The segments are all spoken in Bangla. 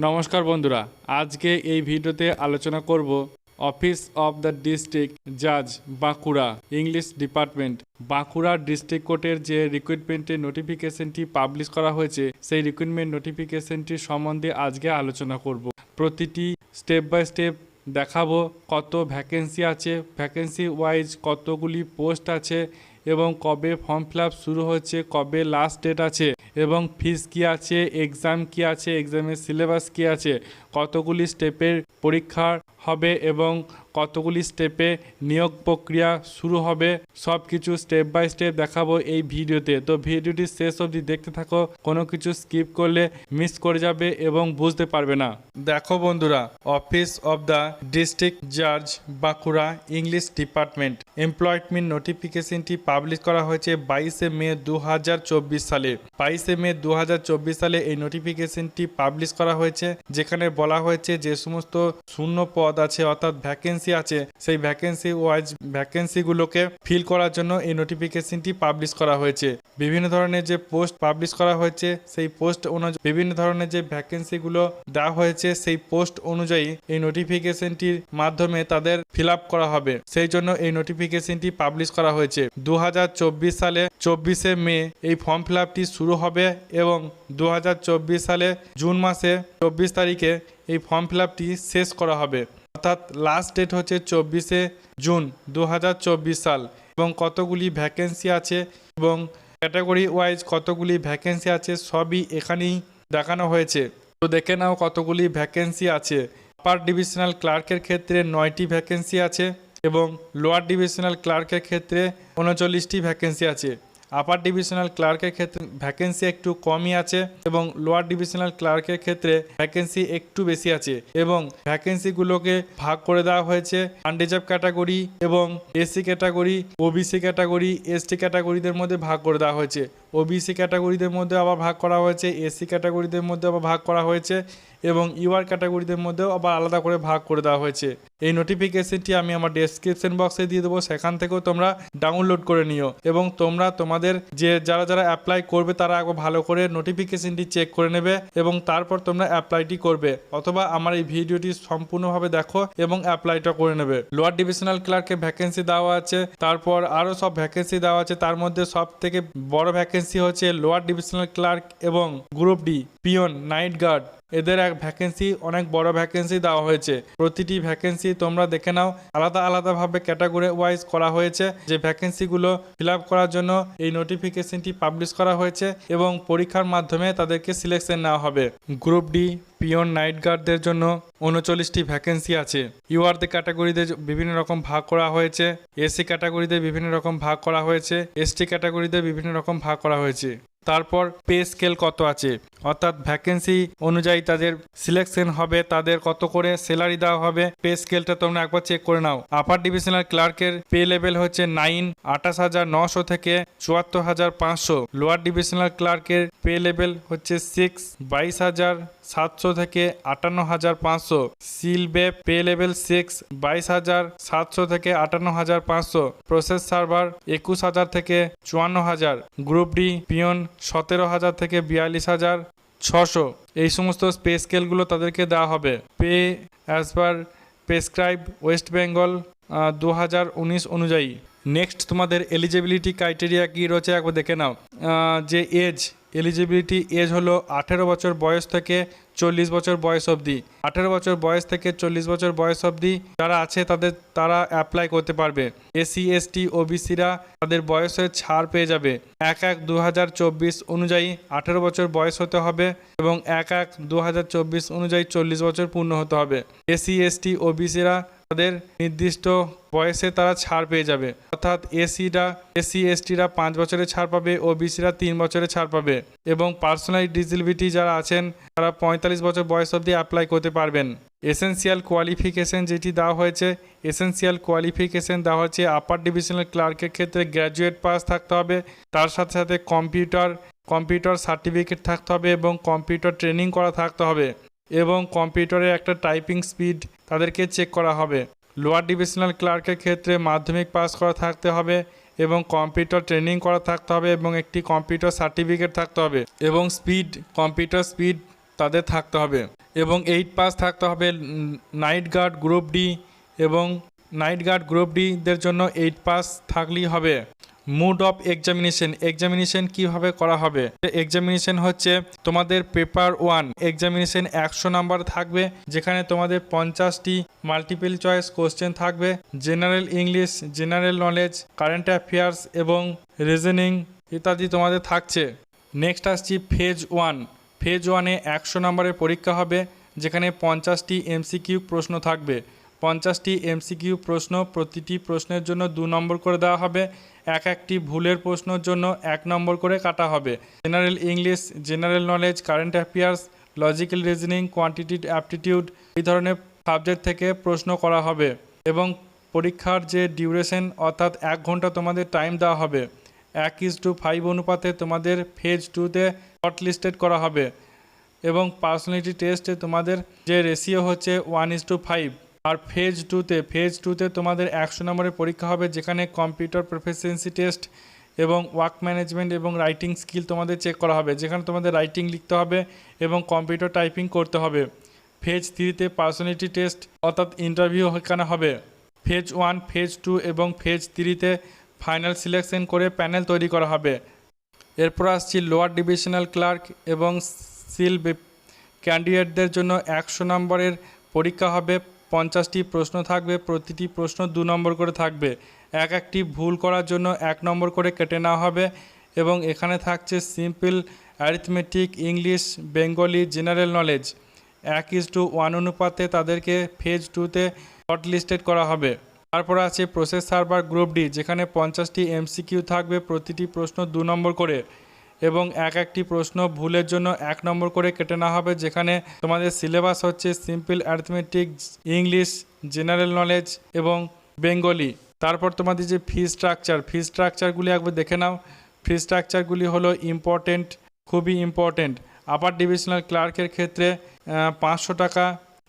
নমস্কার বন্ধুরা, আজকে এই ভিডিওতে আলোচনা করব অফিস অফ দ্য ডিস্ট্রিক্ট জাজ Bankura English department Bankura district কোর্টের যে রিক্রুটমেন্টের নোটিফিকেশনটি পাবলিশ করা হয়েছে সেই রিক্রুটমেন্ট নোটিফিকেশনটি সম্বন্ধে আজকে আলোচনা করব। প্রতিটি স্টেপ বাই স্টেপ দেখাবো কত ভ্যাকেন্সি আছে, ভ্যাকেন্সি ওয়াইজ কতগুলি পোস্ট আছে এবং কবে ফর্ম ফিল আপ শুরু হচ্ছে, কবে লাস্ট ডেট আছে এবং ফিস কী আছে, এক্সাম কী আছে, এক্সামের সিলেবাস কী আছে, কতগুলি স্টেপের পরীক্ষা হবে এবং কতগুলি স্টেপে নিয়োগ প্রক্রিয়া শুরু হবে, সব কিছু স্টেপ বাই স্টেপ দেখাবো এই ভিডিওতে। তো ভিডিওটি শেষ অবধি দেখতে থাকো, কোনো কিছু স্কিপ করলে মিস করে যাবে এবং বুঝতে পারবে না। দেখো বন্ধুরা, অফিস অফ দ্য ডিস্ট্রিক্ট জাজ বাঁকুড়া ইংলিশ ডিপার্টমেন্ট এমপ্লয়মেন্ট নোটিফিকেশনটি পাবলিশ করা হয়েছে 22 মে 2024 সালে। 22 মে 2024 সালে এই নোটিফিকেশনটি পাবলিশ করা হয়েছে, যেখানে বলা হয়েছে যে সমস্ত শূন্য পদ আছে অর্থাৎ ভ্যাকেন্সি আছে সেই ভ্যাকেন্সি ওয়াইজ ভ্যাকেন্সিগুলোকে ফিল করার জন্য এই নোটিফিকেশনটি পাবলিশ করা হয়েছে। বিভিন্ন ধরনের যে পোস্ট পাবলিশ করা হয়েছে সেই পোস্ট অনুযায়ী বিভিন্ন ধরনের যে ভ্যাকেন্সিগুলো দেওয়া হয়েছে সেই পোস্ট অনুযায়ী এই নোটিফিকেশনটির মাধ্যমে তাদের ফিল আপ করা হবে, সেই জন্য এই নোটিফিকেশনটি পাবলিশ করা হয়েছে। 2024 সালে 24 মে এই ফর্ম ফিল আপটি শুরু হবে এবং 2024 সালে জুন মাসে 24 তারিখে এই ফর্ম ফিল আপটি শেষ করা হবে, অর্থাৎ লাস্ট ডেট হচ্ছে 24 জুন 2024 সাল। এবং কতগুলি ভ্যাকেন্সি আছে এবং ক্যাটাগরি ওয়াইজ কতগুলি ভ্যাকেন্সি আছে সবই এখানেই দেখানো হয়েছে। তো দেখে নাও কতগুলি ভ্যাকেন্সি আছে। আপার ডিভিশনাল ক্লার্কের ক্ষেত্রে 9টি ভ্যাকেন্সি আছে এবং লোয়ার ডিভিশনাল ক্লার্কের ক্ষেত্রে 39টি ভ্যাকেন্সি আছে। আপার ডিভিশনাল ক্লার্কের ক্ষেত্রে ভ্যাকেন্সি একটু কমই আছে এবং লোয়ার ডিভিশনাল ক্লার্কের ক্ষেত্রে ভ্যাকেন্সি একটু বেশি আছে এবং ভ্যাকেন্সিগুলোকে ভাগ করে দেওয়া হয়েছে আনরিজার্ভ ক্যাটাগরি এবং SC category, OBC category, ST ক্যাটাগরিদের মধ্যে ভাগ করে দেওয়া হয়েছে। ওবিসি ক্যাটাগরিদের মধ্যে আবার ভাগ করা হয়েছে, এসসি ক্যাটাগরিদের মধ্যে আবার ভাগ করা হয়েছে এবং ইউআর ক্যাটাগরিদের মধ্যেও আবার আলাদা করে ভাগ করে দেওয়া হয়েছে। এই নোটিফিকেশনটি আমি আমার ডেসক্রিপশন বক্সে দিয়ে দেবো, সেখান থেকেও তোমরা ডাউনলোড করে নিও এবং তোমরা তোমাদের যারা অ্যাপ্লাই করবে তারা একবার ভালো করে নোটিফিকেশনটি চেক করে নেবে এবং তারপর তোমরা অ্যাপ্লাইটি করবে, অথবা আমার এই ভিডিওটি সম্পূর্ণভাবে দেখো এবং অ্যাপ্লাইটা করে নেবে। লোয়ার ডিভিশনাল ক্লার্কে ভ্যাকেন্সি দেওয়া আছে, তারপর আরও সব ভ্যাকেন্সি দেওয়া আছে। তার মধ্যে সব থেকে বড় ভ্যাকেন্সি হচ্ছে লোয়ার ডিভিশনাল ক্লার্ক এবং group D peon night guard, এদের এক ভ্যাকেন্সি অনেক বড় ভ্যাকেন্সি দেওয়া হয়েছে। প্রতিটি ভ্যাকেন্সি তোমরা দেখে নাও, আলাদা আলাদাভাবে ক্যাটাগরি ওয়াইজ করা হয়েছে। যে ভ্যাকেন্সিগুলো ফিল আপ করার জন্য এই নোটিফিকেশনটি পাবলিশ করা হয়েছে এবং পরীক্ষার মাধ্যমে তাদেরকে সিলেকশন নেওয়া হবে। গ্রুপ ডি পিয়ন নাইট গার্ডদের জন্য 39টি ভ্যাকেন্সি আছে। ইউআরতে ক্যাটাগরিতে বিভিন্ন রকম ভাগ করা হয়েছে, এসসি ক্যাটাগরিতে বিভিন্ন রকম ভাগ করা হয়েছে, এসটি ক্যাটাগরিতে বিভিন্ন রকম ভাগ করা হয়েছে। তারপর পে স্কেল কত আছে, অর্থাৎ ভ্যাকেন্সি অনুযায়ী তাদের সিলেকশন হবে, তাদের কত করে স্যালারি দেওয়া হবে, পে স্কেলটা তোমরা একবার চেক করে নাও। আপার ডিভিশনাল ক্লার্কের পে লেভেল হচ্ছে 9, 28,900 থেকে 74,500। লোয়ার ডিভিশনাল ক্লার্কের পে লেভেল হচ্ছে 6, 22,700 থেকে 58,500। সিলবে পে লেভেল 6, 22,700 থেকে 58,500। প্রসেস সার্ভার 21,000 থেকে 54,000। গ্রুপ ডি পিয়ন 17,000 থেকে 42,600। এই সমস্ত পে স্কেলগুলো তাদেরকে দেওয়া হবে। Pay as per prescribe West Bengal 2019 অনুযায়ী। নেক্সট তোমাদের এলিজিবিলিটি ক্রাইটেরিয়া কী রয়েছে একবার দেখে নাও। যে এলিজিবিলিটি এজ হলো 18 বছর বয়স থেকে 40 বছর বয়স অবধি। 18 বছর বয়স থেকে 40 বছর বয়স অবধি যারা আছে তারা অ্যাপ্লাই করতে পারবে। এসসি এসটি ওবিসিরা তাদের বয়সে ছাড় পেয়ে যাবে। 1/1/2024 অনুযায়ী 18 বছর বয়স হতে হবে এবং 1/1/2024 অনুযায়ী 40 বছর পূর্ণ হতে হবে। এসসি এসটি ওবিসিরা তাদের নির্দিষ্ট বয়সে তারা ছাড় পেয়ে যাবে, অর্থাৎ এসসি এসটিরা 5 বছরের ছাড় পাবে, ওবিসিরা 3 বছরের ছাড় পাবে এবং পার্সোনাল ডিসেবিলিটি যারা আছেন তারা 45 বছর বয়স অবধি অ্যাপ্লাই করতে পারবেন। এসেনশিয়াল কোয়ালিফিকেশন যেটি দেওয়া হয়েছে, এসেনশিয়াল কোয়ালিফিকেশন দেওয়া হচ্ছে আপার ডিভিশনাল ক্লার্কের ক্ষেত্রে গ্র্যাজুয়েট পাস থাকতে হবে, তার সাথে সাথে কম্পিউটার সার্টিফিকেট থাকতে হবে এবং কম্পিউটার ট্রেনিং করা থাকতে হবে এবং কম্পিউটারের একটা টাইপিং স্পিড তাদেরকে চেক করা হবে। লোয়ার ডিভিশনাল ক্লার্কের ক্ষেত্রে মাধ্যমিক পাস করা থাকতে হবে এবং কম্পিউটার ট্রেনিং করা থাকতে হবে এবং একটি কম্পিউটার সার্টিফিকেট থাকতে হবে এবং কম্পিউটার স্পিড তাদের থাকতে হবে এবং 8 পাস থাকতে হবে নাইট গার্ড গ্রুপ ডি এবং নাইট গার্ড গ্রুপ ডিদের জন্য 8 পাস থাকলেই হবে। মুড অফ এক্সামিনেশন কিভাবে করা হবে? এক্সামিনেশন হচ্ছে তোমাদের পেপার 1 এক্সামিনেশন 100 নাম্বার থাকবে, যেখানে তোমাদের 50টি মাল্টিপল চয়েস কোশ্চেন থাকবে। General English, general knowledge, current affairs এবং রিজনিং ইত্যাদি তোমাদের থাকছে। নেক্সট আসছি ফেজ 1। ফেজ 1-এ 100 নম্বরের পরীক্ষা হবে, যেখানে 50টি এমসিকিউ প্রশ্ন থাকবে। 50টি এমসিকিউ প্রশ্ন, প্রতিটি প্রশ্নের জন্য 2 নম্বর করে দেওয়া হবে। একটি ভুলের প্রশ্নের জন্য 1 নম্বর করে কাটা হবে। General English, general knowledge, current affairs, logical reasoning, quantitative aptitude এই ধরনের সাবজেক্ট থেকে প্রশ্ন করা হবে এবং পরীক্ষার যে ডিউরেশন অর্থাৎ 1 ঘন্টা তোমাদের টাইম দেওয়া হবে। 1:5 অনুপাতে তোমাদের ফেজ 2-তে শর্টলিস্টেড করা হবে এবং পার্সোনালিটি টেস্টে তোমাদের যে রেশিও হচ্ছে 1:5। আর ফেজ 2-তে তোমাদের 100 নম্বরের পরীক্ষা হবে, যেখানে কম্পিউটার প্রফিসিয়েন্সি টেস্ট এবং ওয়ার্ক ম্যানেজমেন্ট এবং রাইটিং স্কিল তোমাদের চেক করা হবে, যেখানে তোমাদের রাইটিং লিখতে হবে এবং কম্পিউটার টাইপিং করতে হবে। ফেজ 3-তে পার্সোনালিটি টেস্ট অর্থাৎ ইন্টারভিউ এখানে হবে। ফেজ 1, ফেজ 2 এবং ফেজ 3-তে ফাইনাল সিলেকশন করে প্যানেল তৈরি করা হবে। এরপর আসছি লোয়ার ডিভিশনাল ক্লার্ক এবং সিল ক্যান্ডিডেটদের জন্য 100 নম্বরের পরীক্ষা হবে। 50টি প্রশ্ন থাকবে, প্রতিটি প্রশ্ন 2 নম্বর করে থাকবে। একটি ভুল করার জন্য 1 নম্বর করে কেটে নেওয়া হবে এবং এখানে থাকছে simple arithmetic, English, Bengali, general knowledge. 1:1 অনুপাতে তাদেরকে ফেজ 2-তে শর্টলিস্টেড করা হবে। তারপর আছে প্রসেস সার্ভার গ্রুপ ডি, যেখানে 50টি এমসিকিউ থাকবে, প্রতিটি প্রশ্ন 2 নম্বর করে এবং একটি প্রশ্ন ভুলের জন্য 1 নম্বর করে কেটে নেওয়া হবে, যেখানে তোমাদের সিলেবাস হচ্ছে simple arithmetic, English, general knowledge এবং বেঙ্গলি। তারপর তোমাদের যে ফি স্ট্রাকচারগুলি একবার দেখে নাও। ফি স্ট্রাকচারগুলি হলো ইম্পর্টেন্ট, খুবই ইম্পর্টেন্ট। আপার ডিভিশনাল ক্লার্কের ক্ষেত্রে 500 টাকা,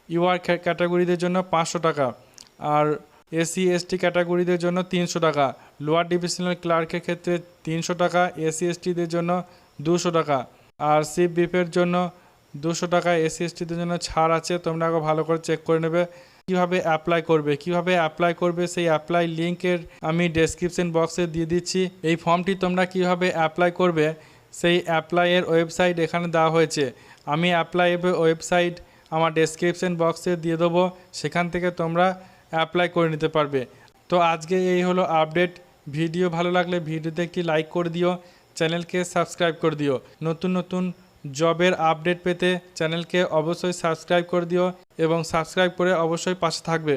ইউআর ক্যাটাগরিদের জন্য 500 টাকা, আর এসসি এসটি ক্যাটাগরিদের জন্য 300 টাকা। লোয়ার ডিভিশনাল ক্লার্কের ক্ষেত্রে 300 টাকা, এসসি এসটিদের জন্য 200 টাকা, আর সিপ বিপের জন্য 200 টাকা। এসসি এসটিদের জন্য ছাড় আছে, তোমরা আগে ভালো করে চেক করে নেবে। কিভাবে অ্যাপ্লাই করবে সেই অ্যাপ্লাই লিঙ্কের আমি ডেসক্রিপশন বক্সে দিয়ে দিচ্ছি। এই ফর্মটি তোমরা কিভাবে অ্যাপ্লাই করবে সেই অ্যাপ্লাইয়ের ওয়েবসাইট এখানে দেওয়া হয়েছে। আমি অ্যাপ্লাইয়ের ওয়েবসাইট আমার ডেসক্রিপশন বক্সে দিয়ে দেবো, সেখান থেকে তোমরা অ্যাপ্লাই করে নিতে পারবে। তো আজকে এই হলো আপডেট। ভিডিও ভালো লাগলে ভিডিওতে একটি লাইক করে দিও, চ্যানেলকে সাবস্ক্রাইব করে দিও। নতুন নতুন জবের আপডেট পেতে চ্যানেলকে অবশ্যই সাবস্ক্রাইব করে দিও এবং সাবস্ক্রাইব করে অবশ্যই পাশে থাকবে।